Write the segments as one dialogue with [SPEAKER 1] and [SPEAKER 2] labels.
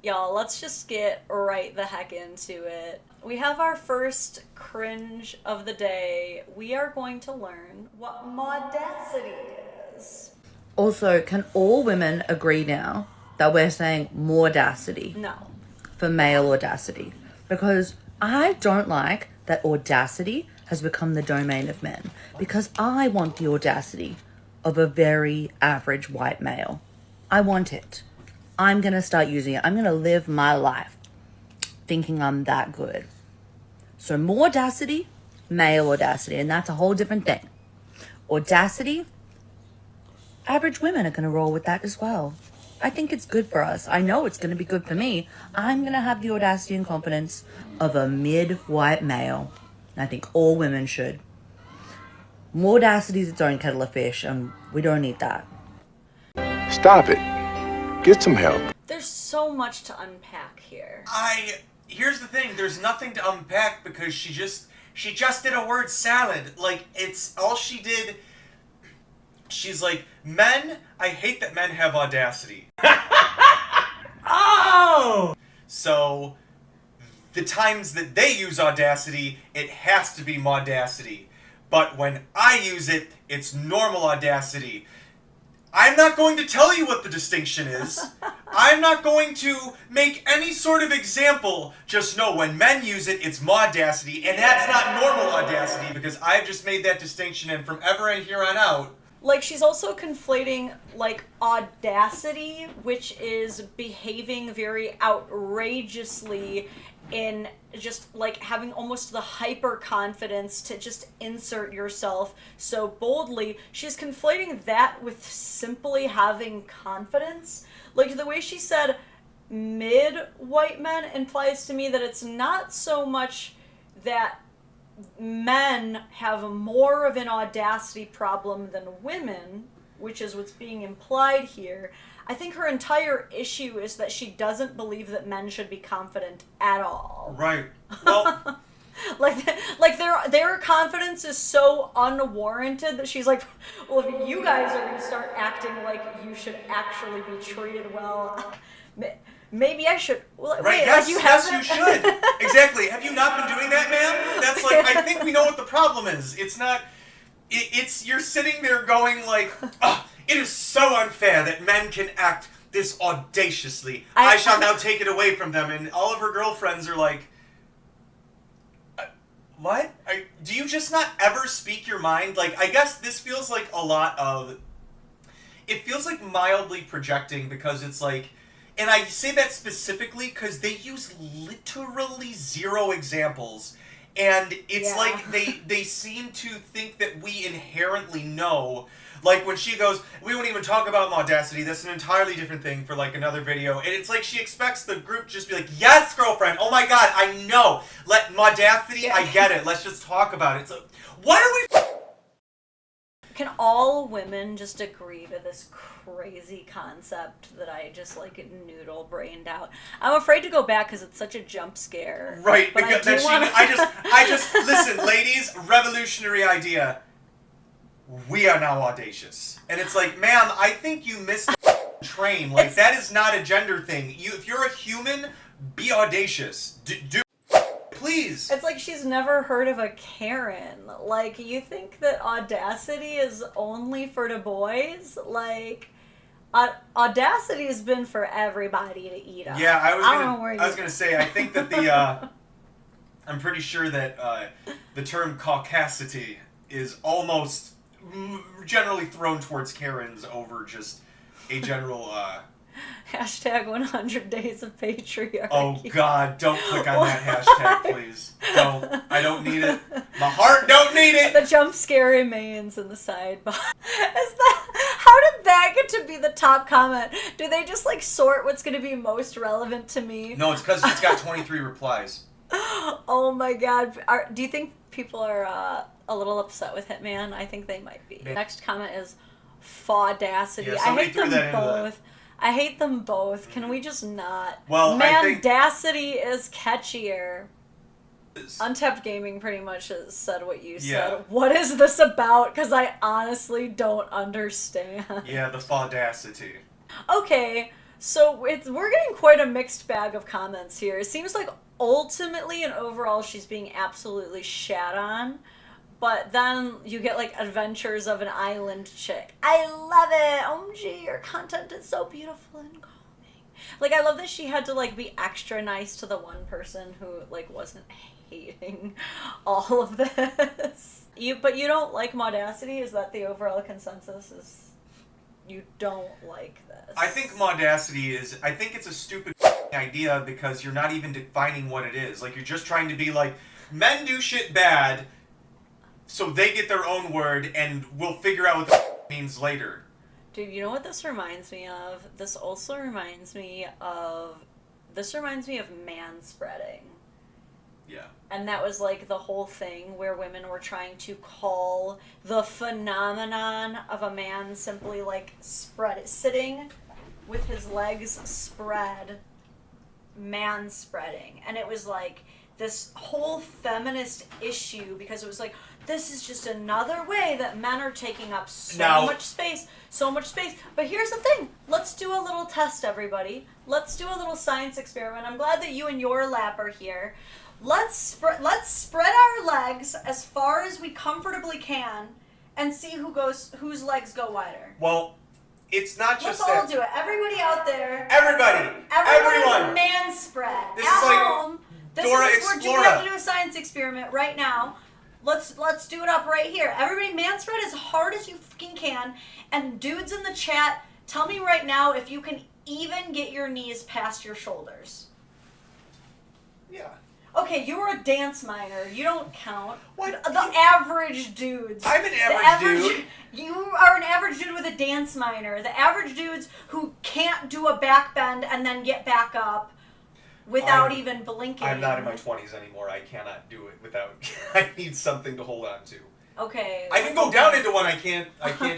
[SPEAKER 1] Y'all, let's just get right the heck into it. We have our first cringe of the day. We are going to learn what Maudacity is.
[SPEAKER 2] Also, can all women agree now that we're saying Maudacity
[SPEAKER 1] No.
[SPEAKER 2] for male audacity? Because I don't like that Audacity has become the domain of men. Because I want the audacity of a very average white male. I want it. I'm going to start using it. I'm going to live my life thinking I'm that good. So Maudacity, male audacity, and that's a whole different thing. Audacity, average women are going to roll with that as well. I think it's good for us. I know it's going to be good for me. I'm going to have the audacity and confidence of a mid-white male. And I think all women should. Maudacity is its own kettle of fish, and we don't need that.
[SPEAKER 3] Stop it. Get some help.
[SPEAKER 1] There's so much to unpack here.
[SPEAKER 4] Here's the thing, there's nothing to unpack because she just did a word salad. Like, it's all she did. She's like, men, I hate that men have audacity. Oh! So, the times that they use audacity, it has to be Maudacity. But when I use it, it's normal audacity. I'm not going to tell you what the distinction is. I'm not going to make any sort of example. Just know when men use it, it's Maudacity, and that's not normal audacity because I've just made that distinction, and from ever here on out.
[SPEAKER 1] Like, she's also conflating, like, audacity, which is behaving very outrageously in just, like, having almost the hyper-confidence to just insert yourself so boldly. She's conflating that with simply having confidence. Like, the way she said mid-white men implies to me that it's not so much that men have more of an audacity problem than women, which is what's being implied here. I think her entire issue is that she doesn't believe that men should be confident at all.
[SPEAKER 4] Right. Well,
[SPEAKER 1] like their confidence is so unwarranted that she's like, well, if you guys are going to start acting like you should actually be treated well, maybe I should. Well,
[SPEAKER 4] right,
[SPEAKER 1] wait,
[SPEAKER 4] yes,
[SPEAKER 1] like you
[SPEAKER 4] yes,
[SPEAKER 1] haven't?
[SPEAKER 4] you should. Exactly. Have you not been doing that, man? That's like, I think we know what the problem is. It's not, it's you're sitting there going like, oh, it is so unfair that men can act this audaciously. I shall now take it away from them. And all of her girlfriends are like, what? Do you just not ever speak your mind? Like, I guess this feels like a lot of, it feels like mildly projecting because it's like, and I say that specifically because they use literally zero examples. And it's like they seem to think that we inherently know. Like when she goes, we won't even talk about Maudacity, that's an entirely different thing for like another video. And it's like she expects the group to just be like, yes, girlfriend, oh my god, I know. Let Maudacity, I get it, let's just talk about it. So, what are we...
[SPEAKER 1] Can all women just agree to this crazy concept that I just like noodle brained out? I'm afraid to go back because it's such a jump scare.
[SPEAKER 4] Right,
[SPEAKER 1] but
[SPEAKER 4] because
[SPEAKER 1] I
[SPEAKER 4] just listen, ladies, revolutionary idea. We are now audacious. And it's like, ma'am, I think you missed the train. Like, that is not a gender thing. If you're a human, be audacious. Do please.
[SPEAKER 1] It's like she's never heard of a Karen. Like, you think that audacity is only for the boys? Like, audacity has been for everybody to eat up.
[SPEAKER 4] Yeah, I
[SPEAKER 1] was
[SPEAKER 4] was gonna say, I think that the, I'm pretty sure that the term caucasity is almost generally thrown towards Karens over just a general,
[SPEAKER 1] Hashtag 100 days of patriarchy.
[SPEAKER 4] Oh god, don't click on that hashtag, please. Don't. I don't need it. My heart don't need it!
[SPEAKER 1] The jump scare remains in the sidebar. How did that get to be the top comment? Do they just like sort what's going to be most relevant to me?
[SPEAKER 4] No, it's because it's got 23 replies.
[SPEAKER 1] Oh my god. Do you think people are a little upset with Hitman? I think they might be. Next comment is Faudacity.
[SPEAKER 4] Yeah,
[SPEAKER 1] I hate them
[SPEAKER 4] that
[SPEAKER 1] both. I hate them both. Can we just not?
[SPEAKER 4] Well,
[SPEAKER 1] Maudacity is catchier. Untapped Gaming pretty much has said what you said. What is this about? Because I honestly don't understand.
[SPEAKER 4] Yeah, the Faudacity.
[SPEAKER 1] Okay, So we're getting quite a mixed bag of comments here. It seems like ultimately and overall she's being absolutely shat on. But then you get like Adventures of an Island Chick. I love it. OMG, your content is so beautiful and calming. Like, I love that she had to like be extra nice to the one person who like wasn't hating all of this. But you don't like Maudacity? Is that the overall consensus? Is you don't like this?
[SPEAKER 4] I think Maudacity is. I think it's a stupid idea because you're not even defining what it is. Like, you're just trying to be like, men do shit bad, so they get their own word, and we'll figure out what the means later.
[SPEAKER 1] Dude, you know what this reminds me of? This also reminds me of... This reminds me of manspreading.
[SPEAKER 4] Yeah.
[SPEAKER 1] And that was like the whole thing where women were trying to call the phenomenon of a man simply like sitting with his legs spread, manspreading. And it was like this whole feminist issue because it was like, this is just another way that men are taking up so much space. But here's the thing. Let's do a little test, everybody. Let's do a little science experiment. I'm glad that you and your lap are here. Let's spread our legs as far as we comfortably can and see whose legs go wider.
[SPEAKER 4] Well, it's not just
[SPEAKER 1] Let's all do it. Everybody out there.
[SPEAKER 4] Everyone.
[SPEAKER 1] Man spread.
[SPEAKER 4] This
[SPEAKER 1] At
[SPEAKER 4] is like
[SPEAKER 1] home.
[SPEAKER 4] Dora
[SPEAKER 1] We're doing
[SPEAKER 4] Explorer.
[SPEAKER 1] to do a science experiment right now. Let's do it up right here. Everybody man spread as hard as you fucking can. And dudes in the chat, tell me right now if you can even get your knees past your shoulders.
[SPEAKER 4] Yeah.
[SPEAKER 1] Okay, you were a dance minor. You don't count.
[SPEAKER 4] What?
[SPEAKER 1] The average dudes.
[SPEAKER 4] I'm an average dude.
[SPEAKER 1] You are an average dude with a dance minor. The average dudes who can't do a back bend and then get back up without even blinking.
[SPEAKER 4] I'm not in my 20s anymore. I cannot do it without... I need something to hold on to.
[SPEAKER 1] Okay.
[SPEAKER 4] I can go down into one. I can't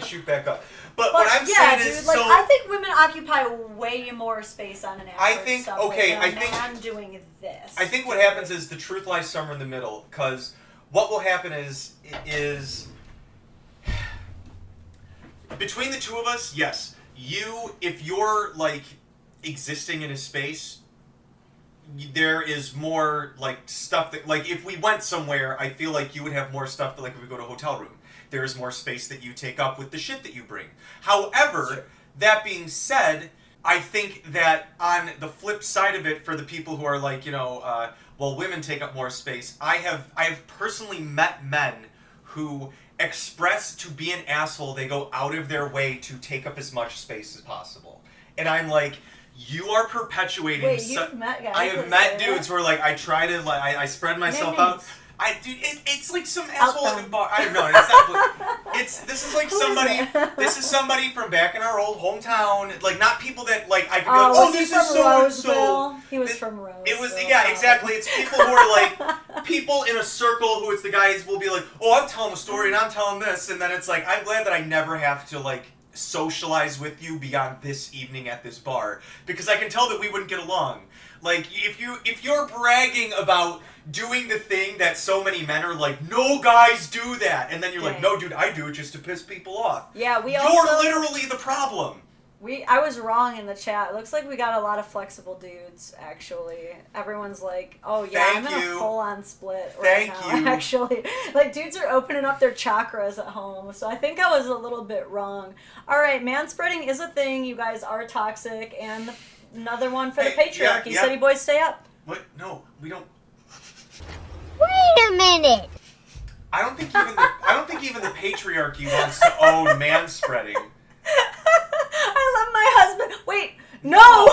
[SPEAKER 4] shoot back up. But what I'm saying is,
[SPEAKER 1] like,
[SPEAKER 4] so
[SPEAKER 1] I think women occupy way more space on an average subway than a man doing this.
[SPEAKER 4] I think what happens is the truth lies somewhere in the middle. Because what will happen is between the two of us, yes, if you're like existing in a space, there is more like stuff that, like, if we went somewhere, I feel like you would have more stuff that, like, if we go to a hotel room, there is more space that you take up with the shit that you bring. However, that being said, I think that on the flip side of it, for the people who are like, well, women take up more space, I have personally met men who express to be an asshole. They go out of their way to take up as much space as possible. And I'm like, you are perpetuating...
[SPEAKER 1] Wait, you've met guys?
[SPEAKER 4] I have met dudes who are like, I try to, like, I spread myself out. It's like some asshole at the bar. I don't know. This is like somebody. This is somebody from back in our old hometown. Like, not people that, like, I could be like, oh, this is so and so.
[SPEAKER 1] He was from Roseville.
[SPEAKER 4] It was, yeah, exactly. It's people who are like people in a circle who it's the guys will be like, oh, I'm telling a story and I'm telling this, and then it's like, I'm glad that I never have to like socialize with you beyond this evening at this bar, because I can tell that we wouldn't get along. Like, if you're bragging about doing the thing that so many men are like, no guys do that, and then you're like, no dude, I do it just to piss people off.
[SPEAKER 1] Yeah,
[SPEAKER 4] you're literally the problem.
[SPEAKER 1] I was wrong in the chat. It looks like we got a lot of flexible dudes, actually. Everyone's like, oh yeah, I'm in a full-on split right now, actually. Like, dudes are opening up their chakras at home, so I think I was a little bit wrong. Alright, manspreading is a thing. You guys are toxic, and another one for the patriarchy. City boys, stay up.
[SPEAKER 4] What? No, we don't...
[SPEAKER 5] Wait a minute!
[SPEAKER 4] I don't think even the patriarchy wants to own manspreading.
[SPEAKER 1] I love my husband. Wait, no!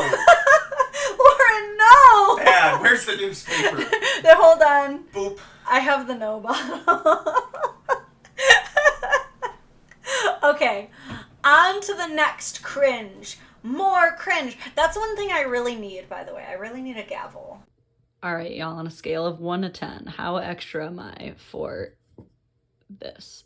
[SPEAKER 1] Lauren, no!
[SPEAKER 4] Dad, where's the newspaper?
[SPEAKER 1] Hold on.
[SPEAKER 4] Boop.
[SPEAKER 1] I have the no bottle. Okay, on to the next cringe. More cringe. That's one thing I really need, by the way. I really need a gavel. All right, y'all, on a scale of 1 to 10, how extra am I for this?